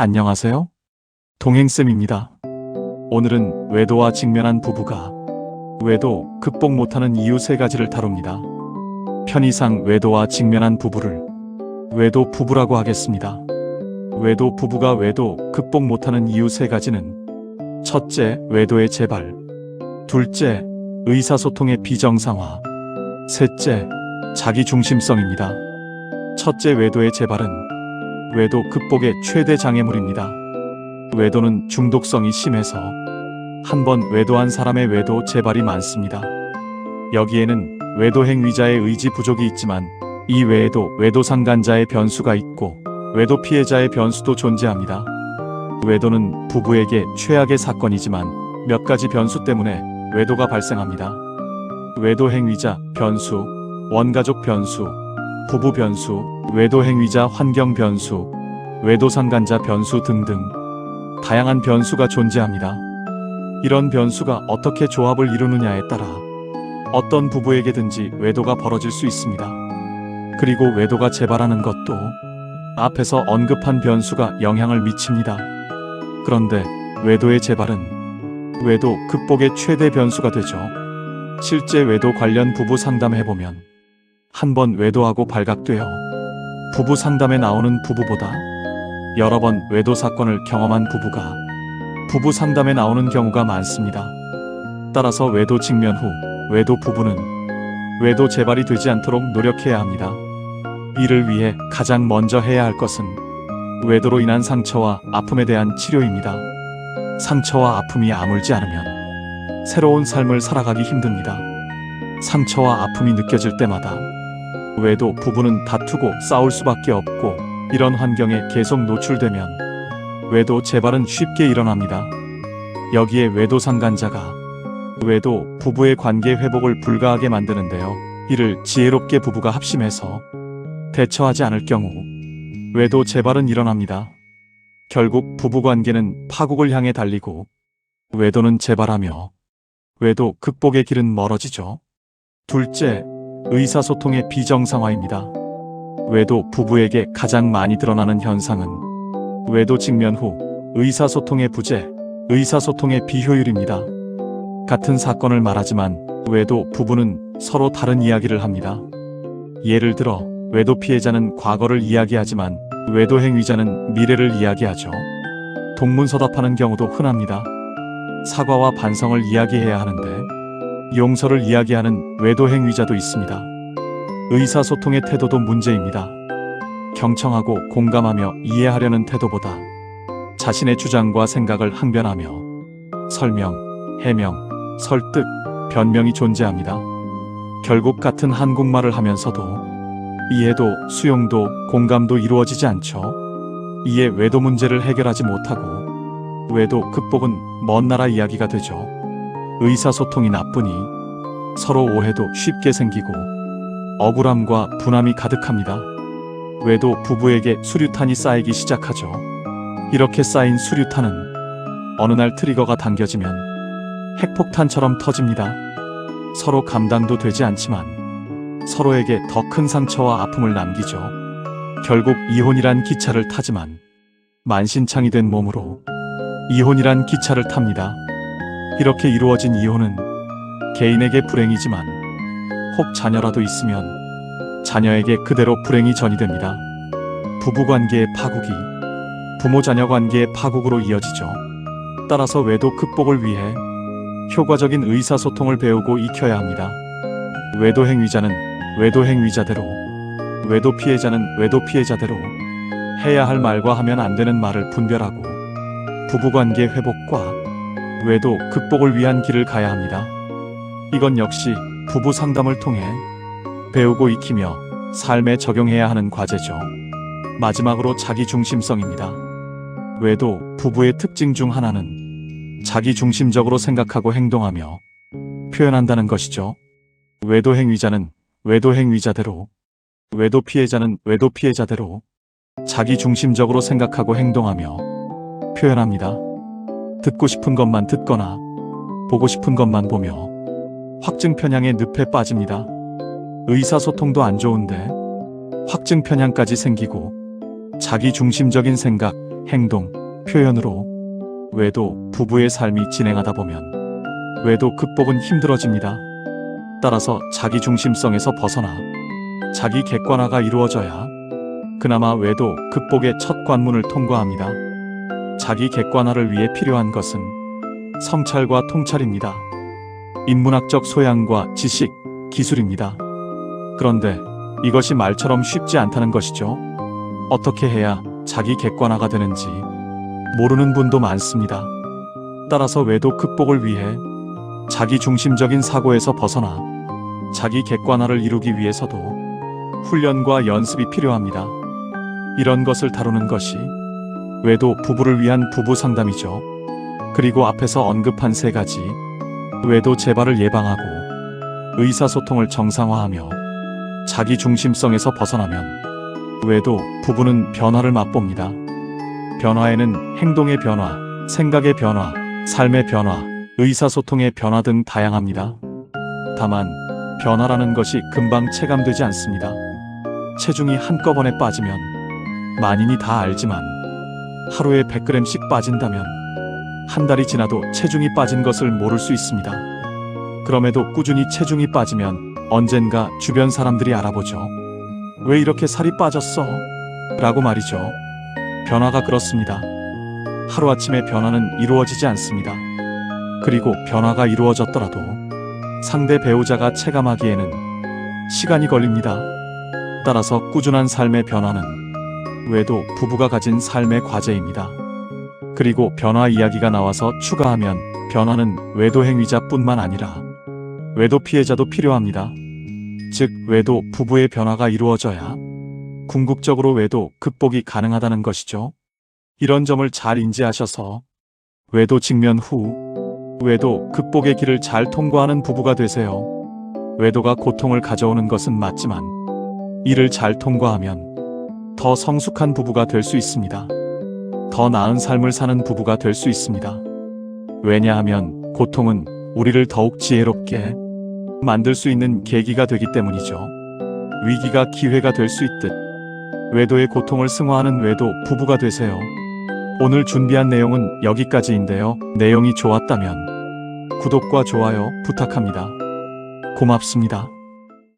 안녕하세요. 동행쌤입니다. 오늘은 외도와 직면한 부부가 외도 극복 못하는 이유 3가지를 다룹니다. 편의상 외도와 직면한 부부를 외도 부부라고 하겠습니다. 외도 부부가 외도 극복 못하는 이유 3가지는 첫째, 외도의 재발. 둘째, 의사소통의 비정상화. 셋째, 자기중심성입니다. 첫째, 외도의 재발은 외도 극복의 최대 장애물입니다. 외도는 중독성이 심해서 한번 외도한 사람의 외도 재발이 많습니다. 여기에는 외도 행위자의 의지 부족이 있지만 이 외에도 외도 상간자의 변수가 있고 외도 피해자의 변수도 존재합니다. 외도는 부부에게 최악의 사건이지만 몇 가지 변수 때문에 외도가 발생합니다. 외도 행위자 변수, 원가족 변수, 부부 변수, 외도 행위자 환경 변수, 외도 상간자 변수 등등 다양한 변수가 존재합니다. 이런 변수가 어떻게 조합을 이루느냐에 따라 어떤 부부에게든지 외도가 벌어질 수 있습니다. 그리고 외도가 재발하는 것도 앞에서 언급한 변수가 영향을 미칩니다. 그런데 외도의 재발은 외도 극복의 최대 변수가 되죠. 실제 외도 관련 부부 상담해보면 한번 외도하고 발각되어 부부 상담에 나오는 부부보다 여러 번 외도 사건을 경험한 부부가 부부 상담에 나오는 경우가 많습니다. 따라서 외도 직면 후 외도 부부는 외도 재발이 되지 않도록 노력해야 합니다. 이를 위해 가장 먼저 해야 할 것은 외도로 인한 상처와 아픔에 대한 치료입니다. 상처와 아픔이 아물지 않으면 새로운 삶을 살아가기 힘듭니다. 상처와 아픔이 느껴질 때마다 외도 부부는 다투고 싸울 수밖에 없고 이런 환경에 계속 노출되면 외도 재발은 쉽게 일어납니다. 여기에 외도 상간자가 외도 부부의 관계 회복을 불가하게 만드는데요. 이를 지혜롭게 부부가 합심해서 대처하지 않을 경우 외도 재발은 일어납니다. 결국 부부 관계는 파국을 향해 달리고 외도는 재발하며 외도 극복의 길은 멀어지죠. 둘째, 의사소통의 비정상화입니다. 외도 부부에게 가장 많이 드러나는 현상은 외도 직면 후 의사소통의 부재, 의사소통의 비효율입니다. 같은 사건을 말하지만 외도 부부는 서로 다른 이야기를 합니다. 예를 들어 외도 피해자는 과거를 이야기하지만 외도 행위자는 미래를 이야기하죠. 동문서답하는 경우도 흔합니다. 사과와 반성을 이야기해야 하는데 용서를 이야기하는 외도 행위자도 있습니다. 의사소통의 태도도 문제입니다. 경청하고 공감하며 이해하려는 태도보다 자신의 주장과 생각을 항변하며 설명, 해명, 설득, 변명이 존재합니다. 결국 같은 한국말을 하면서도 이해도, 수용도, 공감도 이루어지지 않죠. 이에 외도 문제를 해결하지 못하고 외도 극복은 먼 나라 이야기가 되죠. 의사소통이 나쁘니 서로 오해도 쉽게 생기고 억울함과 분함이 가득합니다. 외도 부부에게 수류탄이 쌓이기 시작하죠. 이렇게 쌓인 수류탄은 어느 날 트리거가 당겨지면 핵폭탄처럼 터집니다. 서로 감당도 되지 않지만 서로에게 더 큰 상처와 아픔을 남기죠. 결국 이혼이란 기차를 타지만 만신창이 된 몸으로 이혼이란 기차를 탑니다. 이렇게 이루어진 이혼은 개인에게 불행이지만 혹 자녀라도 있으면 자녀에게 그대로 불행이 전이됩니다. 부부관계의 파국이 부모자녀 관계의 파국으로 이어지죠. 따라서 외도 극복을 위해 효과적인 의사소통을 배우고 익혀야 합니다. 외도 행위자는 외도 행위자대로, 외도 피해자는 외도 피해자대로 해야 할 말과 하면 안 되는 말을 분별하고 부부관계 회복과 외도 극복을 위한 길을 가야 합니다. 이건 역시 부부 상담을 통해 배우고 익히며 삶에 적용해야 하는 과제죠. 마지막으로 자기중심성입니다. 외도 부부의 특징 중 하나는 자기중심적으로 생각하고 행동하며 표현한다는 것이죠. 외도 행위자는 외도 행위자대로, 외도 피해자는 외도 피해자대로 자기중심적으로 생각하고 행동하며 표현합니다. 듣고 싶은 것만 듣거나 보고 싶은 것만 보며 확증 편향의 늪에 빠집니다. 의사소통도 안 좋은데 확증 편향까지 생기고 자기중심적인 생각, 행동, 표현으로 외도 부부의 삶이 진행하다 보면 외도 극복은 힘들어집니다. 따라서 자기 중심성에서 벗어나 자기 객관화가 이루어져야 그나마 외도 극복의 첫 관문을 통과합니다. 자기 객관화를 위해 필요한 것은 성찰과 통찰입니다. 인문학적 소양과 지식, 기술입니다. 그런데 이것이 말처럼 쉽지 않다는 것이죠. 어떻게 해야 자기 객관화가 되는지 모르는 분도 많습니다. 따라서 외도 극복을 위해 자기 중심적인 사고에서 벗어나 자기 객관화를 이루기 위해서도 훈련과 연습이 필요합니다. 이런 것을 다루는 것이 외도 부부를 위한 부부 상담이죠. 그리고 앞에서 언급한 3가지 외도 재발을 예방하고 의사소통을 정상화하며 자기 중심성에서 벗어나면 외도 부부는 변화를 맛봅니다. 변화에는 행동의 변화, 생각의 변화, 삶의 변화, 의사소통의 변화 등 다양합니다. 다만 변화라는 것이 금방 체감되지 않습니다. 체중이 한꺼번에 빠지면 만인이 다 알지만 하루에 100g씩 빠진다면 한 달이 지나도 체중이 빠진 것을 모를 수 있습니다. 그럼에도 꾸준히 체중이 빠지면 언젠가 주변 사람들이 알아보죠. 왜 이렇게 살이 빠졌어? 라고 말이죠. 변화가 그렇습니다. 하루아침에 변화는 이루어지지 않습니다. 그리고 변화가 이루어졌더라도 상대 배우자가 체감하기에는 시간이 걸립니다. 따라서 꾸준한 삶의 변화는 외도 부부가 가진 삶의 과제입니다. 그리고 변화 이야기가 나와서 추가하면 변화는 외도 행위자뿐만 아니라 외도 피해자도 필요합니다. 즉 외도 부부의 변화가 이루어져야 궁극적으로 외도 극복이 가능하다는 것이죠. 이런 점을 잘 인지하셔서 외도 직면 후 외도 극복의 길을 잘 통과하는 부부가 되세요. 외도가 고통을 가져오는 것은 맞지만 이를 잘 통과하면 더 성숙한 부부가 될 수 있습니다. 더 나은 삶을 사는 부부가 될 수 있습니다. 왜냐하면 고통은 우리를 더욱 지혜롭게 만들 수 있는 계기가 되기 때문이죠. 위기가 기회가 될 수 있듯 외도의 고통을 승화하는 외도 부부가 되세요. 오늘 준비한 내용은 여기까지인데요. 내용이 좋았다면 구독과 좋아요 부탁합니다. 고맙습니다.